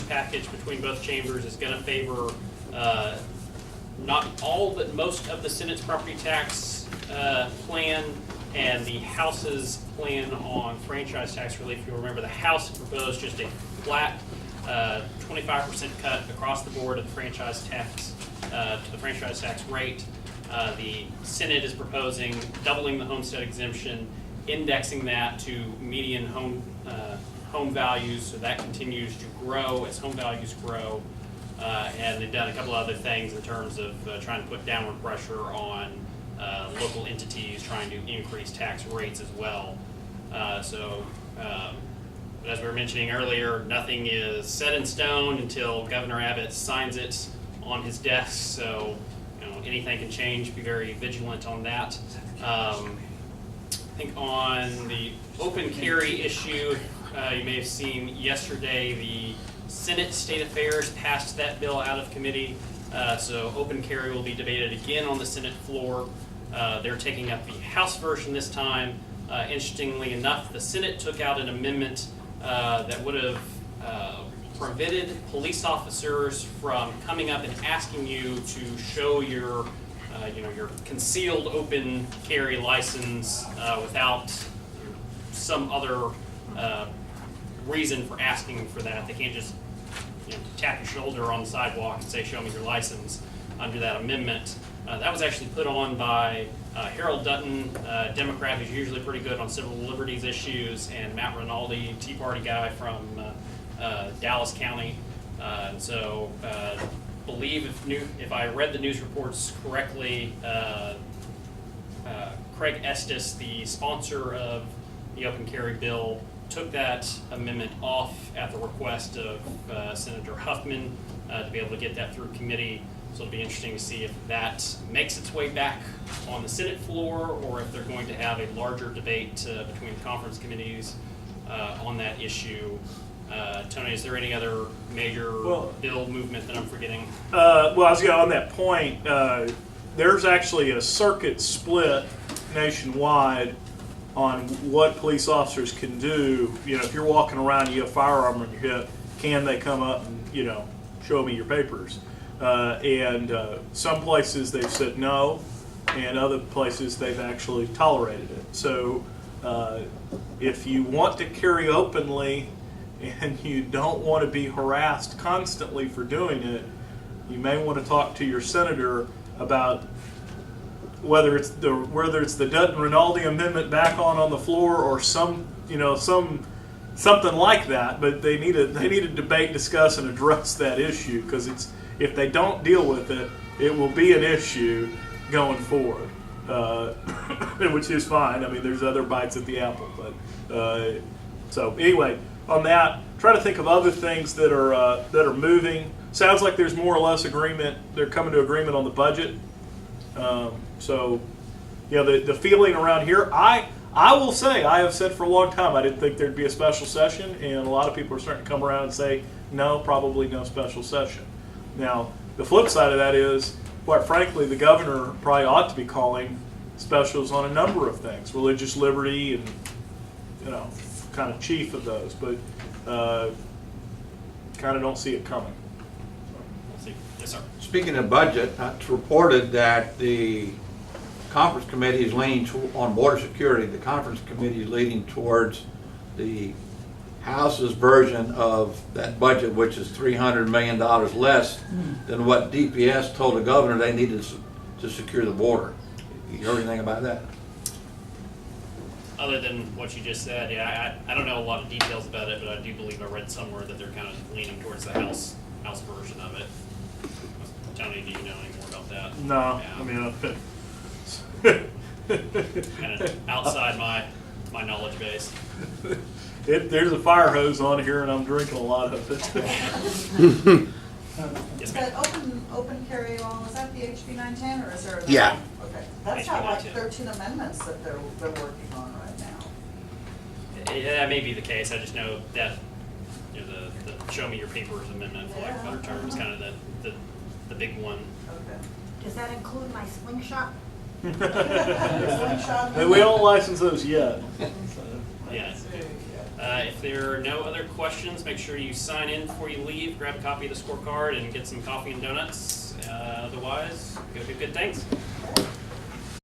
package between both chambers is going to favor not all, but most of the Senate's property tax plan and the House's plan on franchise tax relief. You'll remember the House proposed just a flat 25% cut across the board of the franchise tax to the franchise tax rate. The Senate is proposing doubling the homestead exemption, indexing that to median home values, so that continues to grow as home values grow. And they've done a couple other things in terms of trying to put downward pressure on local entities trying to increase tax rates as well. But as we were mentioning earlier, nothing is set in stone until Governor Abbott signs it on his desk. So anything can change. Be very vigilant on that. I think on the open carry issue, you may have seen yesterday the Senate State Affairs passed that bill out of committee. So open carry will be debated again on the Senate floor. They're taking up the House version this time. Interestingly enough, the Senate took out an amendment that would have prevented police officers from coming up and asking you to show your your concealed open carry license without some other reason for asking for that. They can't just tap your shoulder on the sidewalk and say, "Show me your license," under that amendment. That was actually put on by Harold Dutton, Democrat who's usually pretty good on civil liberties issues, and Matt Rinaldi, Tea Party guy from Dallas County. So believe if I read the news reports correctly, Craig Estes, the sponsor of the open carry bill, took that amendment off at the request of Senator Huffman to be able to get that through committee. So it'll be interesting to see if that makes its way back on the Senate floor, or if they're going to have a larger debate between the conference committees on that issue. Tony, is there any other major bill movement that I'm forgetting? Well, I was going on that point. There's actually a circuit split nationwide on what police officers can do. If you're walking around, you have a firearm on your hip, can they come up and show me your papers? And some places they've said no, and other places they've actually tolerated it. So if you want to carry openly and you don't want to be harassed constantly for doing it, you may want to talk to your senator about whether it's the Dutton-Rinaldi amendment back on the floor, or something like that. But they need to debate, discuss, and address that issue, because if they don't deal with it, it will be an issue going forward, which is fine. I mean, there's other bites at the apple. But so anyway, on that, try to think of other things that are moving. Sounds like there's more or less agreement. They're coming to agreement on the budget. So the feeling around here, I will say, I have said for a long time I didn't think there'd be a special session, and a lot of people are starting to come around and say, no, probably no special session. Now, the flip side of that is, quite frankly, the governor probably ought to be calling specials on a number of things, religious liberty and, kind of chief of those, but kind of don't see it coming. We'll see. Yes, sir. Speaking of budget, it's reported that the conference committee is leaning on border security. The conference committee is leaning towards the House's version of that budget, which is $300 million less than what DPS told the governor they needed to secure the border. You heard anything about that? Other than what you just said, I don't know a lot of details about it, but I do believe I read somewhere that they're kind of leaning towards the House version of it. Tony, do you know any more about that? No, Yeah. I mean, kind of outside my knowledge base. There's a fire hose on here, and I'm drinking a lot of it. Yes, Is ma'am. that open carry law, is that the HB 910, or is there another? Yeah. Okay, that's HB got like 910. 13 amendments that they're working on right now. Yeah, that may be the case. I just know that the Show Me Your Papers amendment, for lack of a better term, is kind of the big one. Okay. Does that include my slingshot? Slingshot And we don't license those yet. So. Yeah. If there are no other questions, make sure you sign in before you leave, grab a copy of the scorecard, and get some coffee and donuts. Otherwise, go do good things.